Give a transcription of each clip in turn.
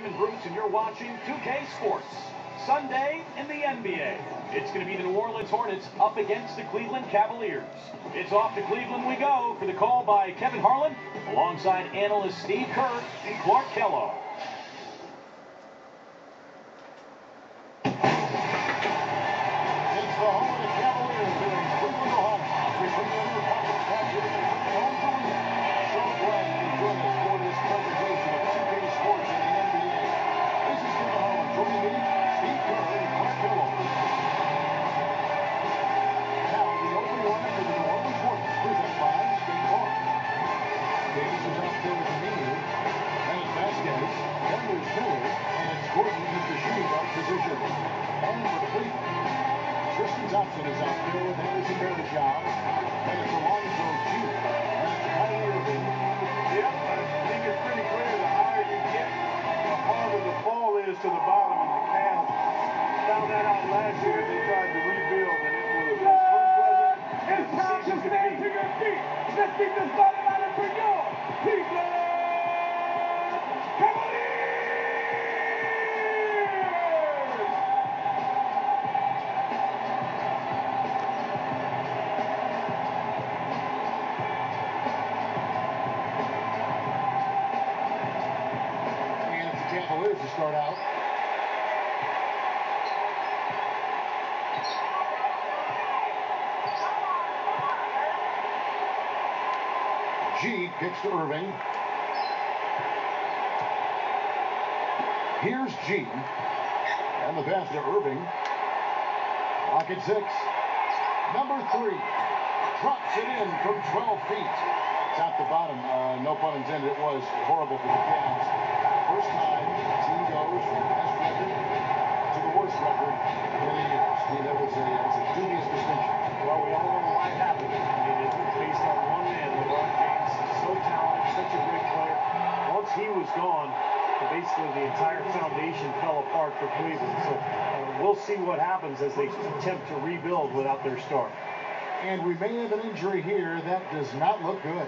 Raymond Bruce, and you're watching 2K Sports. Sunday in the NBA. It's going to be the New Orleans Hornets up against the Cleveland Cavaliers. It's off to Cleveland we go for the call by Kevin Harlan, alongside analysts Steve Kerr and Clark Kellogg. It's the home of the Cavaliers here in Cleveland, Ohio. We bring you a new conference match here in the home to win. So glad you can join us for this presentation of 2K Sports in the NBA. This is Kevin Harlan joining me, Steve Kerr and Clark Kellogg. Now the opening lineup for the New Orleans Hornets, presented by State Farm. Davis is out there with the knee. Dennis Vasquez, Edwards Miller, and Gordon is the shooting guard position. And for Cleveland, Tristan Thompson is out there with Anderson Varejao, and it's Alonzo G. And Kyrie Irving. Yep, I think it's pretty clear the higher you get, the harder the fall is to the bottom. And the Cavs found that out last year as they tried to rebuild, and it was as unpleasant as the season could be. To your feet. Let's keep this bottom line for you. Cleveland Cavaliers! Cavaliers to start out. G kicks to Irving. Here's G. And the pass to Irving. Lock at 6. Number 3. Drops it in from 12 feet. Top to bottom. No pun intended. It was horrible for the Cavs. First time the team goes from the best record to the worst record in the years. That was a dubious distinction. Well, we all know why it happened. I mean, it's based on one man. LeBron James is so talented, such a great player. Once he was gone, basically the entire foundation fell apart for Cleveland. So we'll see what happens as they attempt to rebuild without their star. And we may have an injury here that does not look good.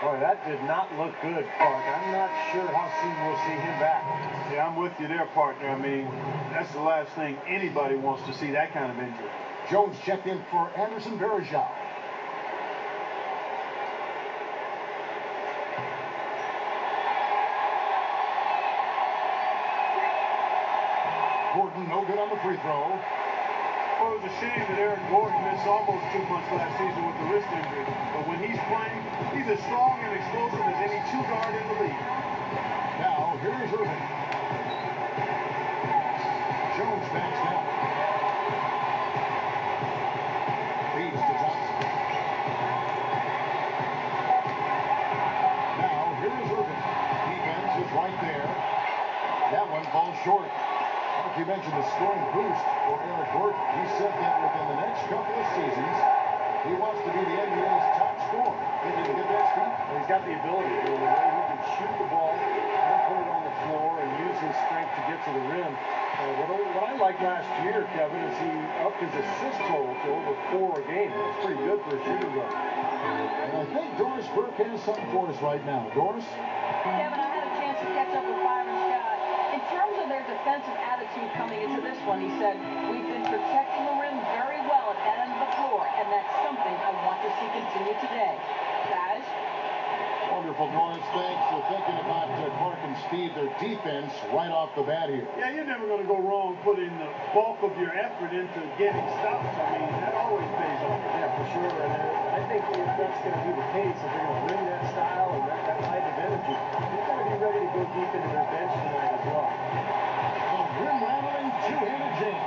Boy, that did not look good, Clark. I'm not sure how soon we'll see him back. Yeah, I'm with you there, partner. I mean, that's the last thing anybody wants to see, that kind of injury. Jones checked in for Anderson Varejao. Gordon, no good on the free throw. Well, it was a shame that Aaron Gordon missed almost 2 months last season with the wrist injury. But when he's playing, he's as strong and explosive as any two-guard in the league. Now, here's Irving. Jones backs down. Feeds to Thompson. Now, here's Irving. Defense is right there. That one falls short. You mentioned the scoring boost for Eric Gordon. He said that within the next couple of seasons, he wants to be the NBA's top scorer. Think he can get that, Steve? Well, he's got the ability to. The way he can shoot the ball and put it on the floor and use his strength to get to the rim. What I liked last year, Kevin, is he upped his assist total to over 4 a game. That's pretty good for a shooting guard. And I think Doris Burke has something for us right now. Doris? Kevin, I had a chance to catch up with Byron Scott. In terms of their defensive attitude coming into this one, he said, we've been protecting the rim very well at that end of the floor, and that's something I want to see continue today. Guys? Wonderful, Doris. Thanks for thinking about Clark and Steve, their defense, right off the bat here. Yeah, you're never going to go wrong putting the bulk of your effort into getting stops. I mean, that always pays off. Yeah, for sure. And I think if that's going to be the case, if they're going to bring that style and that type of energy, they're going to be ready to go deep into their bench tonight as well. A rim-rattling two-handed jam.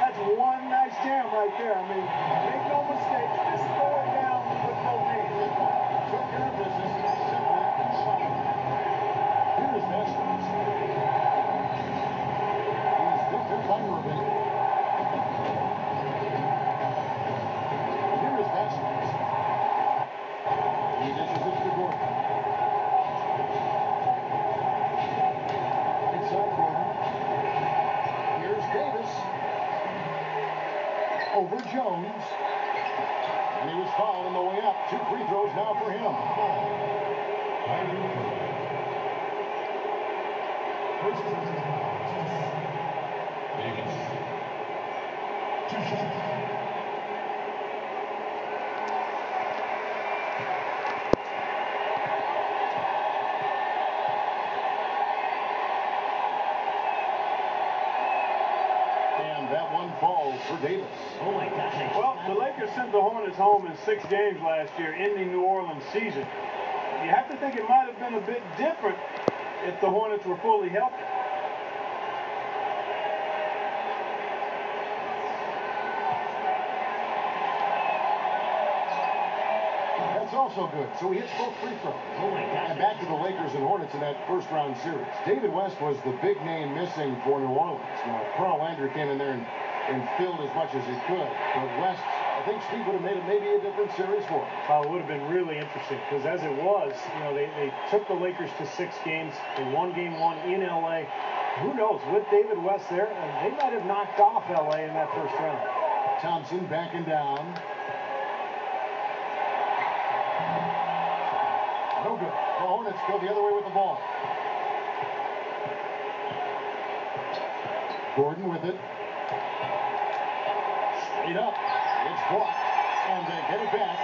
That's one nice jam right there. I mean, make no mistake, just throw it down with both hands. Took care of business, simple and solid. Here's Vasquez. He's defended by Irving. Here is Vasquez. He dishes it to Gordon. Inside Gordon. Here's Davis. Over Jones. And he was fouled on the way up. 2 free throws now for him. First Davis. 2 shots. That one falls for Davis. Oh my gosh. Well, the Lakers sent the Hornets home in 6 games last year, ending New Orleans' season. You have to think it might have been a bit different if the Hornets were fully healthy. That's also good. So he hits both free throws. Oh my gosh. And back to the Lakers and Hornets in that first round series. David West was the big name missing for New Orleans. Now, Carl Landry came in there and filled as much as he could. But West, I think Steve would have made it maybe a different series for him. It would have been really interesting because as it was, you know, they took the Lakers to 6 games. They won game 1 in L.A. Who knows, with David West there, they might have knocked off L.A. in that first round. Thompson backing down. No good. The Hornets go the other way with the ball. Gordon with it. Straight up. It's blocked. And they get it back.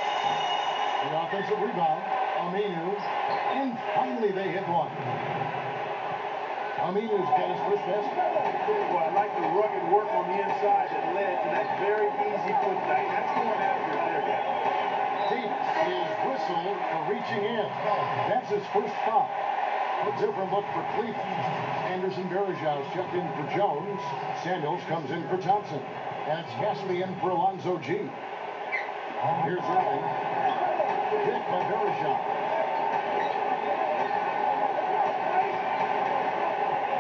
The offensive rebound. Aminu. And finally they hit one. Aminu's got his first basket. Well, I like the rugged work on the inside that led to that very easy putback. That's going after it there, guys. Davis is whistled for reaching in. That's his first foul. A different look for Cleveland. Anderson Bergeau's checked in for Jones. Samuels comes in for Thompson. And it's Gaspy in for Alonzo G. Here's Irving. Pick by Bergeau.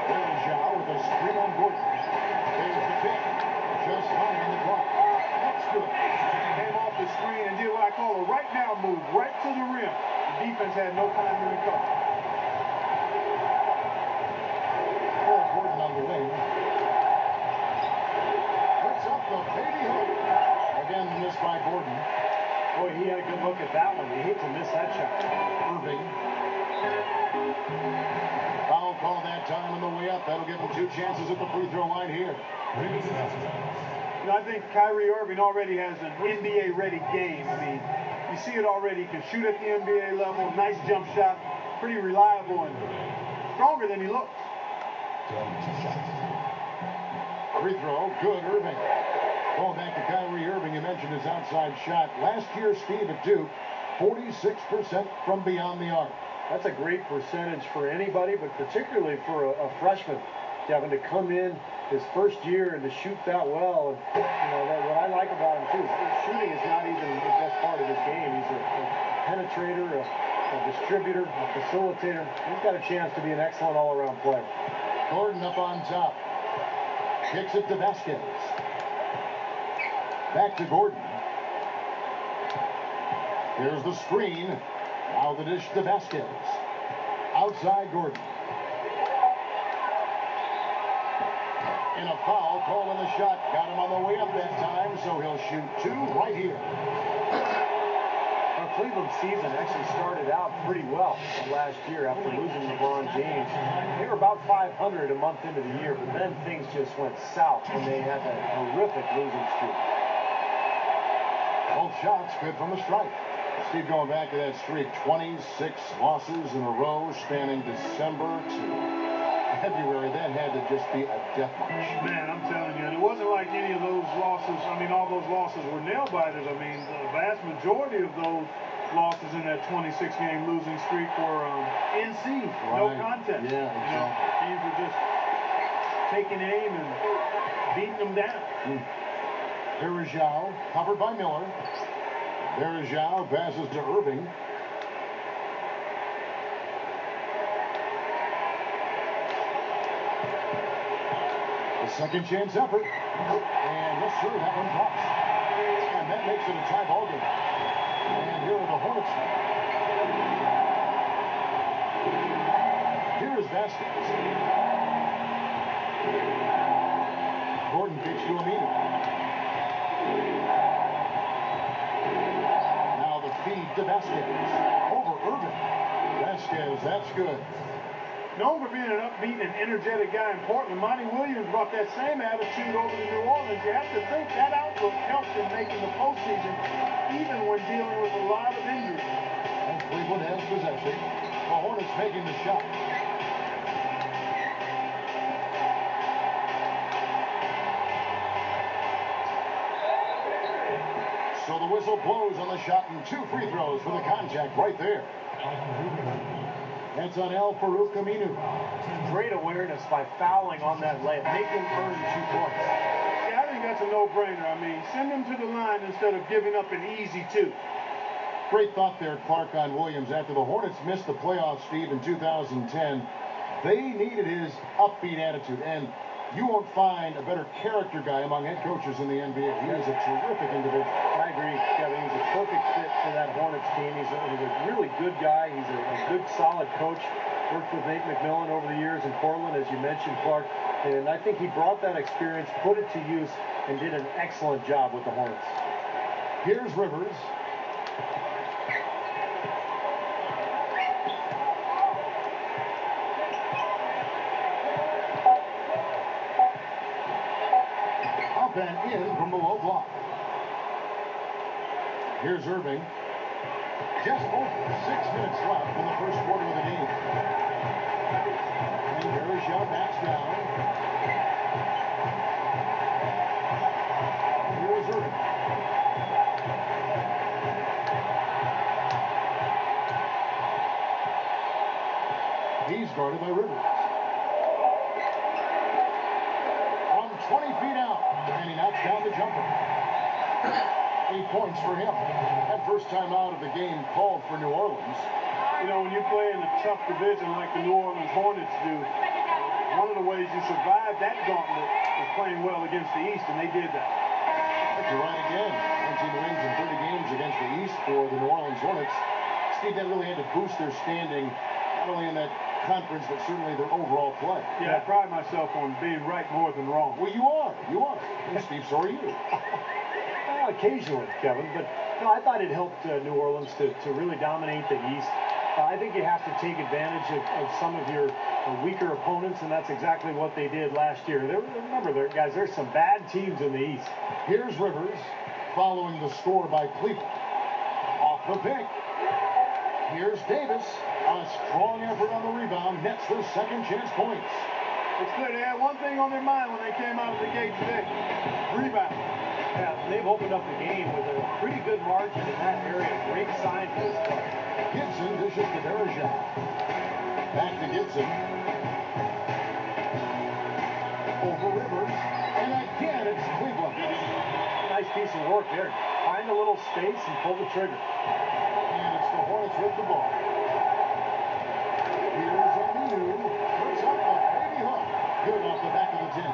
Bergeau with a screen on Gordon. There's the pick. Just fine on the clock. That's good. Came off the screen and did what I call a right now move, right to the rim. The defense had no time to recover. Gordon on the wing. Puts up the baby hook. Again, missed by Gordon. Boy, he had a good look at that one. You hate to miss that shot. Irving. Foul call that time on the way up. That'll give him 2 chances at the free throw line here. You know, I think Kyrie Irving already has an NBA-ready game. I mean, you see it already. He can shoot at the NBA level. Nice jump shot. Pretty reliable and stronger than he looks. Free throw, good, Irving. Going back to Kyrie Irving, you mentioned his outside shot. Last year, Steve at Duke, 46% from beyond the arc. That's a great percentage for anybody, but particularly for a freshman. Having to come in his first year and to shoot that well. And, you know, what I like about him, too, is shooting is not even the best part of his game. He's a penetrator, a distributor, a facilitator. He's got a chance to be an excellent all-around player. Gordon up on top. Kicks it to Vasquez. Back to Gordon. Here's the screen. Now the dish to Vasquez. Outside Gordon. And a foul call in the shot. Got him on the way up that time, so he'll shoot 2 right here. Our Cleveland season actually started out pretty well last year after losing LeBron James. They were about 500 a month into the year, but then things just went south when they had that horrific losing streak. Both shots good from the strike. Steve, going back to that streak, 26 losses in a row spanning December to February. That had to just be a death march. Man, I'm telling you, and it wasn't like any of those losses. I mean, all those losses were nail-biters. I mean, the vast majority of those losses in that 26-game losing streak were NC, no contest. Yeah, exactly. Teams were just taking aim and beating them down. Bergeau, covered by Miller. Bergeau passes to Irving. The second chance effort. And yes, sir, that one drops. And that makes it a tie ball game. And here are the Hornets. Here's Vasquez. Gordon kicks to Aminu. Now the feed to Vasquez. Over Irving. Vasquez, that's good. known for being an upbeat and energetic guy in Portland. Monty Williams brought that same attitude over to New Orleans. You have to think that outlook helped him making the postseason, even when dealing with a lot of injuries. And Cleveland has possession. The Hornets making the shot. So the whistle blows on the shot and 2 free throws for the contact right there. That's on Al Farouk Aminu. Great awareness by fouling on that layup. Make him earn 2 points. Yeah, I think that's a no-brainer. I mean, send him to the line instead of giving up an easy 2. Great thought there, Clark, on Williams. After the Hornets missed the playoffs, Steve, in 2010, they needed his upbeat attitude. And you won't find a better character guy among head coaches in the NBA. He is a terrific individual. I agree, Kevin. He's a perfect fit for that Hornets team. He's a really good guy. He's a good, solid coach. Worked with Nate McMillan over the years in Portland, as you mentioned, Clark. And I think he brought that experience, put it to use, and did an excellent job with the Hornets. Here's Rivers. Up and in from the low block. Here's Irving. Just over 6 minutes left in the first quarter of the game. And Bergeron backs down. Here's Irving. He's guarded by Rivers. From 20 feet out, and he knocks down the jumper. 8 points for him. That first time out of the game called for New Orleans. You know, when you play in a tough division like the New Orleans Hornets do, one of the ways you survive that gauntlet is playing well against the East, and they did that. You're right again. 19 wins in 30 games against the East for the New Orleans Hornets. Steve, that really had to boost their standing, not only in that conference, but certainly their overall play. Yeah, I pride myself on being right more than wrong. Well, you are. You are. And Steve, so are you. Well, occasionally, Kevin, but no, I thought it helped New Orleans to really dominate the East. I think you have to take advantage of some of your weaker opponents, and that's exactly what they did last year. Remember, guys, there's some bad teams in the East. Here's Rivers following the score by Cleveland. Off the pick. Here's Davis. A strong effort on the rebound. Nets their second chance points. It's clear they had one thing on their mind when they came out of the gate today. Rebound. Yeah, they've opened up the game with a pretty good margin in that area. Great sign for this club. Gibson dishes to Bergeron. Back to Gibson. Over Rivers. And again, it's Cleveland. Nice piece of work there. Find a little space and pull the trigger. And it's the Hornets with the ball. Here's Aminu. Puts up a baby hook. Good off the back of the 10.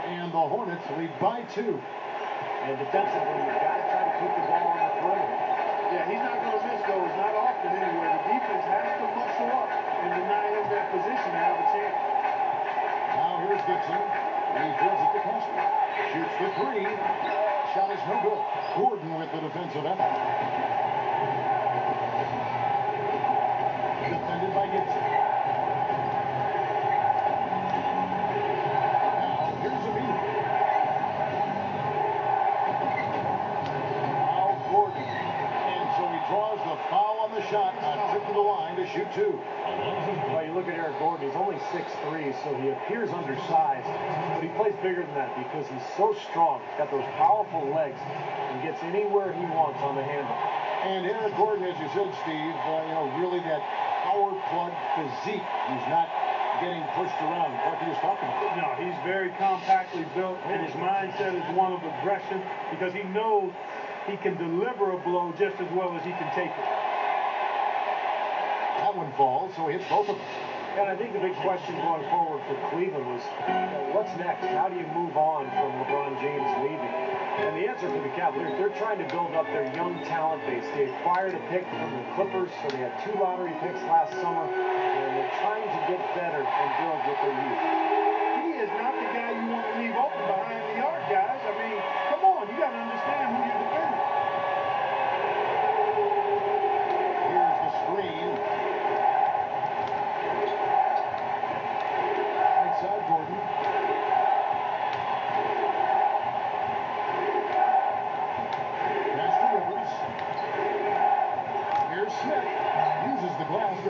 And the Hornets lead by 2. And defensively, you've got to try to keep the ball on the perimeter. Yeah, he's not going to miss those, not often anyway. The defense has to muscle up and deny him that position to have a chance. Now here's Gibson. He fills it to Kessler. Shoots the 3. Shot is no good. Gordon with the defensive effort. Defended by Gibson. Now here's Aminu. Now Gordon. And so he draws the foul on the shot. A trip to the line to shoot 2. Well, you look at Eric Gordon, he's only 6'3", so he appears undersized, but he plays bigger than that because he's so strong. He's got those powerful legs and gets anywhere he wants on the handle. And Eric Gordon, as you said, Steve, really that power plug physique. He's not getting pushed around. What he was talking about. No, he's very compactly built, and his mindset is one of aggression because he knows he can deliver a blow just as well as he can take it. That one falls, so he hits both of them. And I think the big question going forward for Cleveland was, what's next? How do you move on from LeBron James leaving? And the answer for the Cavaliers, they're trying to build up their young talent base. They acquired a pick from the Clippers, so they had 2 lottery picks last summer, and they're trying to get better and build with their youth. He is not the guy you want to leave open behind the arc, guys. I mean, come on, you got to understand who you're defending. Here's the screen.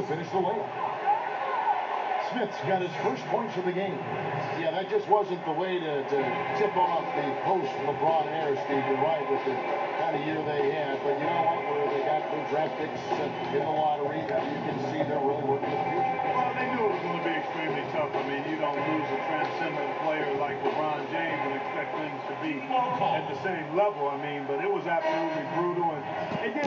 finish the layup. Smith's got his first points of the game. Yeah, that just wasn't the way to tip off the post-LeBron era, Steve. You're right with the kind of year they had. But you know what? Where they got their draft picks in the lottery, you can see they're really working the future. Well, they knew it was going to be extremely tough. I mean, you don't lose a transcendent player like LeBron James and expect things to be at the same level. I mean, but it was absolutely brutal. And it did